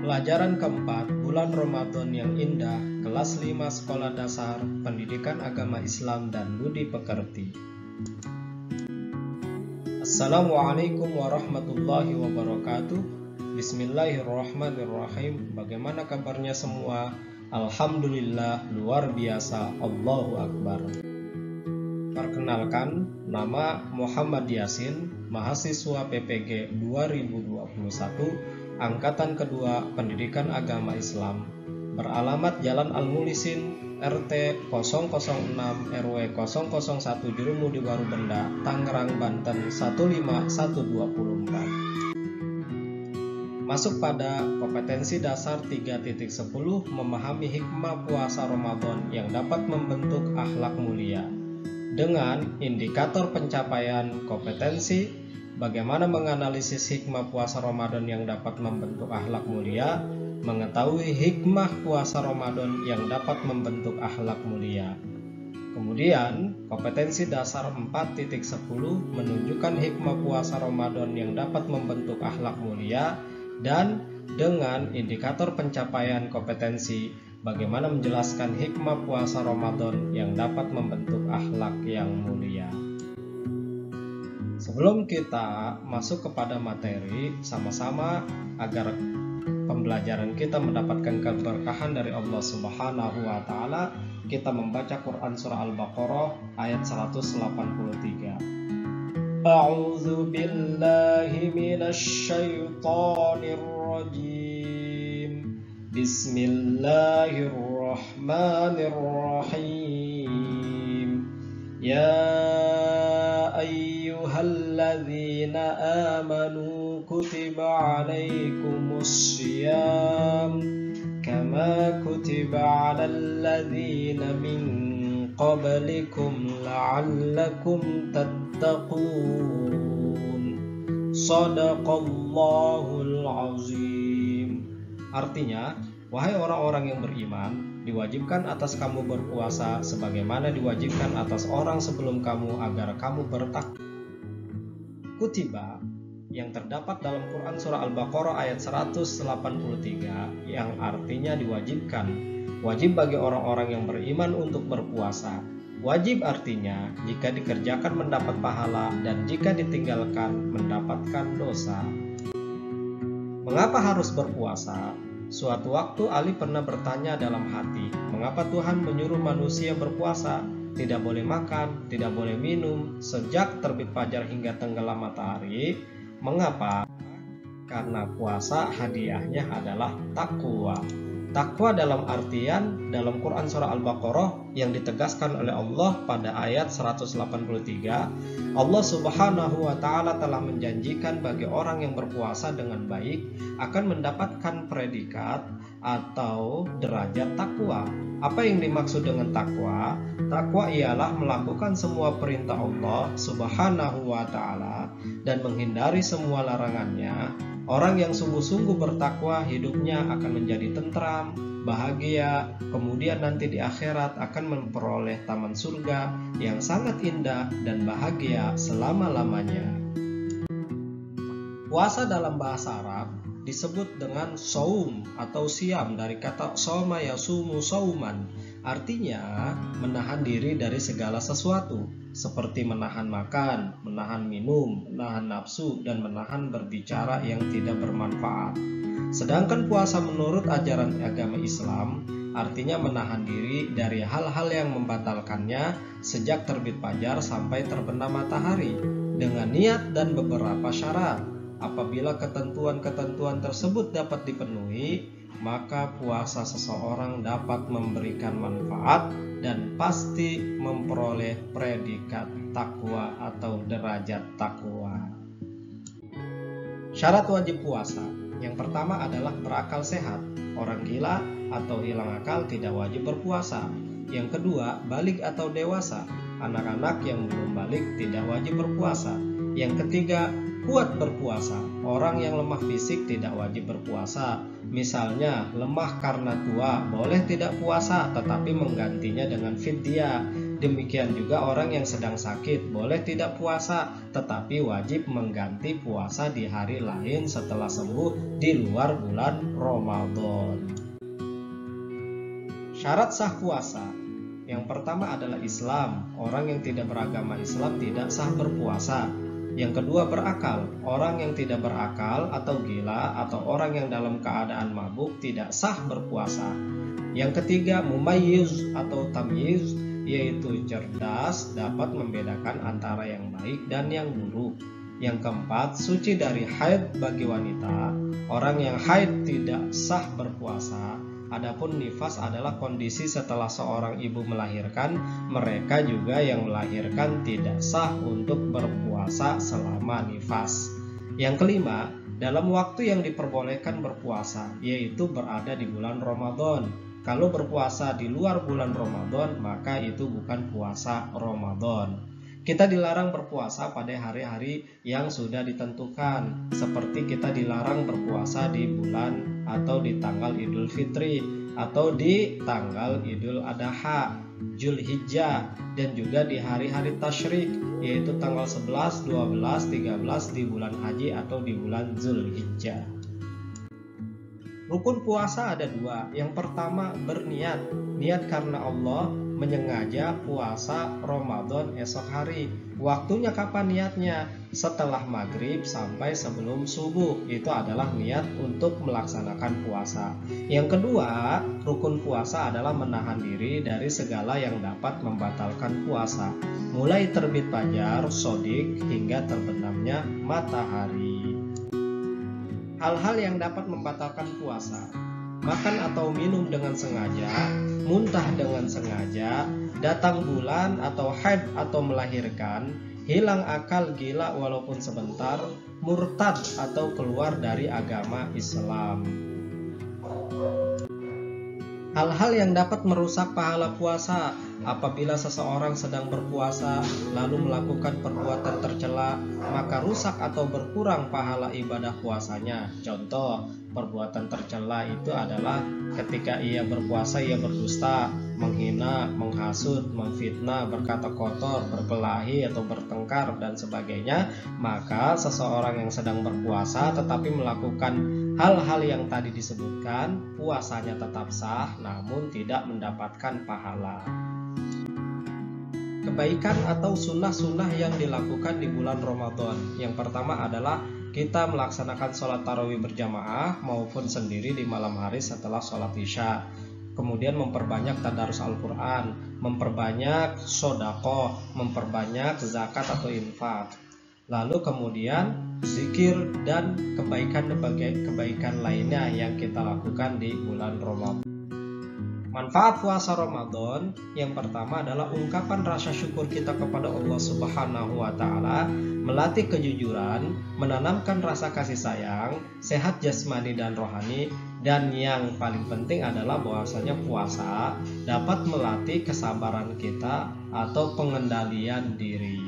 Pelajaran keempat, bulan Ramadan yang indah, kelas 5 Sekolah Dasar, Pendidikan Agama Islam dan Budi Pekerti. Assalamualaikum warahmatullahi wabarakatuh. Bismillahirrahmanirrahim. Bagaimana kabarnya semua? Alhamdulillah, luar biasa, Allahu Akbar. Perkenalkan, nama Muhammad Yasin, mahasiswa PPG 2021, Angkatan Kedua Pendidikan Agama Islam, beralamat Jalan Al-Mulisin, RT 006 RW 001 Jurumudi Baru Benda, Tangerang, Banten 15124. Masuk pada kompetensi dasar 3.10, memahami hikmah puasa Ramadan yang dapat membentuk akhlak mulia. Dengan indikator pencapaian kompetensi, bagaimana menganalisis hikmah puasa Ramadan yang dapat membentuk akhlak mulia, mengetahui hikmah puasa Ramadan yang dapat membentuk akhlak mulia. Kemudian, kompetensi dasar 4.10 menunjukkan hikmah puasa Ramadan yang dapat membentuk akhlak mulia, dan dengan indikator pencapaian kompetensi, bagaimana menjelaskan hikmah puasa Ramadan yang dapat membentuk akhlak yang mulia. Sebelum kita masuk kepada materi, sama-sama agar pembelajaran kita mendapatkan keberkahan dari Allah Subhanahu wa Ta'ala, kita membaca Quran Surah Al-Baqarah ayat 183. A'udzu billahi minasy syaithanir rajim. Bismillahirrahmanirrahim. Ya ayyuhalladzina amanu kutiba alaikumus syiyam kama kutiba alal ladzina min qablikum la'allakum tattaqun. Shadaqallahul azim. Artinya, wahai orang-orang yang beriman, diwajibkan atas kamu berpuasa sebagaimana diwajibkan atas orang sebelum kamu agar kamu bertakwa. Kutiba yang terdapat dalam Quran Surah Al-Baqarah ayat 183 yang artinya diwajibkan. Wajib bagi orang-orang yang beriman untuk berpuasa. Wajib artinya jika dikerjakan mendapat pahala dan jika ditinggalkan mendapatkan dosa. Mengapa harus berpuasa? Suatu waktu Ali pernah bertanya dalam hati, mengapa Tuhan menyuruh manusia berpuasa? Tidak boleh makan, tidak boleh minum, sejak terbit fajar hingga tenggelam matahari. Mengapa? Karena puasa hadiahnya adalah takwa. Takwa dalam artian dalam Quran Surah Al-Baqarah yang ditegaskan oleh Allah pada ayat 183, Allah Subhanahu wa Ta'ala telah menjanjikan bagi orang yang berpuasa dengan baik akan mendapatkan predikat atau derajat takwa. Apa yang dimaksud dengan takwa? Takwa ialah melakukan semua perintah Allah Subhanahu wa Ta'ala dan menghindari semua larangannya. Orang yang sungguh-sungguh bertakwa hidupnya akan menjadi tentram, bahagia, kemudian nanti di akhirat akan memperoleh taman surga yang sangat indah dan bahagia selama-lamanya. Puasa dalam bahasa Arab disebut dengan saum atau siam dari kata soma yasumu sauman, artinya menahan diri dari segala sesuatu, seperti menahan makan, menahan minum, menahan nafsu, dan menahan berbicara yang tidak bermanfaat. Sedangkan puasa menurut ajaran agama Islam artinya menahan diri dari hal-hal yang membatalkannya sejak terbit fajar sampai terbenam matahari dengan niat dan beberapa syarat. Apabila ketentuan-ketentuan tersebut dapat dipenuhi, maka puasa seseorang dapat memberikan manfaat dan pasti memperoleh predikat takwa atau derajat takwa. Syarat wajib puasa. Yang pertama adalah berakal sehat. Orang gila atau hilang akal tidak wajib berpuasa. Yang kedua, balik atau dewasa. Anak-anak yang belum balik tidak wajib berpuasa. Yang ketiga, kuat berpuasa. Orang yang lemah fisik tidak wajib berpuasa. Misalnya, lemah karena tua, boleh tidak puasa tetapi menggantinya dengan fidyah. Demikian juga orang yang sedang sakit boleh tidak puasa, tetapi wajib mengganti puasa di hari lain setelah sembuh di luar bulan Ramadan. Syarat sah puasa. Yang pertama adalah Islam. Orang yang tidak beragama Islam tidak sah berpuasa. Yang kedua berakal. Orang yang tidak berakal atau gila atau orang yang dalam keadaan mabuk tidak sah berpuasa. Yang ketiga mumayyiz atau tamyiz, yaitu cerdas, dapat membedakan antara yang baik dan yang buruk. Yang keempat, suci dari haid bagi wanita. Orang yang haid tidak sah berpuasa. Adapun nifas adalah kondisi setelah seorang ibu melahirkan, mereka juga yang melahirkan tidak sah untuk berpuasa selama nifas. Yang kelima, dalam waktu yang diperbolehkan berpuasa, yaitu berada di bulan Ramadan. Kalau berpuasa di luar bulan Ramadan, maka itu bukan puasa Ramadan. Kita dilarang berpuasa pada hari-hari yang sudah ditentukan, seperti kita dilarang berpuasa di bulan atau di tanggal Idul Fitri, atau di tanggal Idul Adha, Zulhijjah, dan juga di hari-hari tasyrik, yaitu tanggal 11, 12, 13 di bulan Haji atau di bulan Zulhijjah. Rukun puasa ada dua. Yang pertama berniat. Niat karena Allah, menyengaja puasa Ramadan esok hari. Waktunya kapan niatnya? Setelah maghrib sampai sebelum subuh. Itu adalah niat untuk melaksanakan puasa. Yang kedua, rukun puasa adalah menahan diri dari segala yang dapat membatalkan puasa, mulai terbit fajar, sodik, hingga terbenamnya matahari. Hal-hal yang dapat membatalkan puasa: makan atau minum dengan sengaja, muntah dengan sengaja, datang bulan atau haid atau melahirkan, hilang akal gila walaupun sebentar, murtad atau keluar dari agama Islam. Hal-hal yang dapat merusak pahala puasa: apabila seseorang sedang berpuasa lalu melakukan perbuatan tercela, maka rusak atau berkurang pahala ibadah puasanya. Contoh, perbuatan tercela itu adalah ketika ia berpuasa ia berdusta, menghina, menghasut, memfitnah, berkata kotor, berkelahi atau bertengkar dan sebagainya. Maka seseorang yang sedang berpuasa tetapi melakukan hal-hal yang tadi disebutkan, puasanya tetap sah namun tidak mendapatkan pahala. Kebaikan atau sunnah-sunnah yang dilakukan di bulan Ramadan. Yang pertama adalah kita melaksanakan sholat tarawih berjamaah maupun sendiri di malam hari setelah sholat isya. Kemudian memperbanyak tadarus Al-Quran, memperbanyak sodaqoh, memperbanyak zakat atau infak. Lalu kemudian zikir dan kebaikan lainnya yang kita lakukan di bulan Ramadan. Manfaat puasa Ramadan yang pertama adalah ungkapan rasa syukur kita kepada Allah Subhanahu wa Ta'ala, melatih kejujuran, menanamkan rasa kasih sayang, sehat jasmani dan rohani, dan yang paling penting adalah bahwasanya puasa dapat melatih kesabaran kita atau pengendalian diri.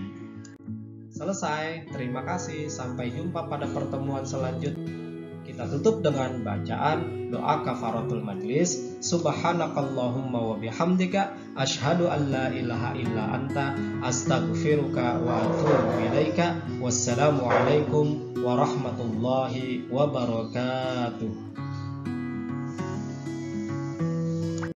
Selesai, terima kasih, sampai jumpa pada pertemuan selanjutnya. Kita tutup dengan bacaan doa kafaratul majlis. Subhanakallahumma wa bihamdika asyhadu an la ilaha illa anta astaghfiruka wa atubu ilaika. Wassalamu alaikum warahmatullahi wabarakatuh.